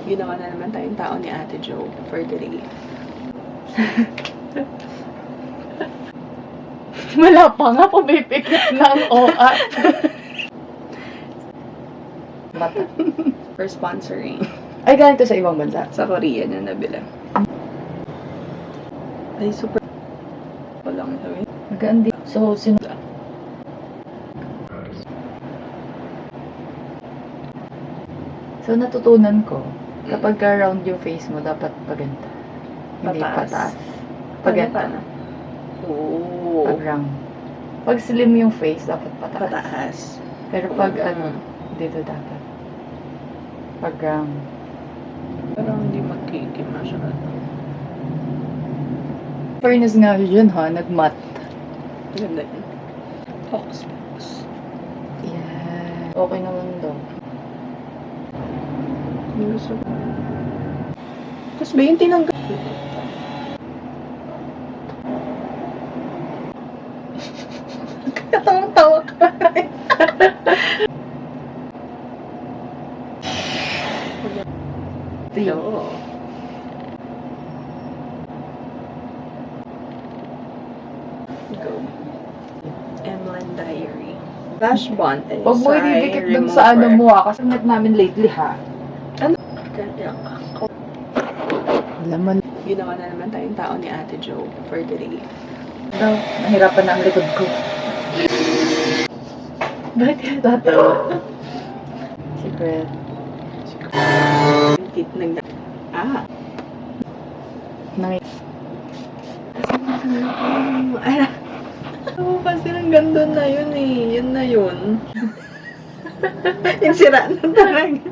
Ginawa na naman tayong tao ni Ate Jo for today. Wala pa nga, pumipikit ng OA. Bata. For sponsoring. Ay, ganito sa ibang bansa. Sa Korea na nabila. Ay, super. Walang sabi. Magandi. So, So, natutunan ko, kapag round yung face mo, dapat paganto. Hindi Pataas. pataas. Paganto. Paganto. Oo. Pag round. Pag slim yung face, dapat pataas. Pataas. Pero pag dito dapat. Pag round. Parang hindi magkikim masyado. Fairness nga yun ha, nag-math. Ganda yun. Focus. Yeah. Okay naman daw. Yung gusto ko. Tapos ba yung tinanggal? Katawang-tawa ka. Oo. Go. M1 Diary. Flash bond. Huwag mo ididikit dun sa ano mo ha, kasi net namin lately ha. Kaya Alam mo ginawa na naman tayong tao ni Ate Jo for today. daw, nahirapan na ang likod ko. Bakit kaya tatawa? Secret. Tit ng Oo, kasi hanggang doon na yun eh. Yun na yun. Yung sira na talaga.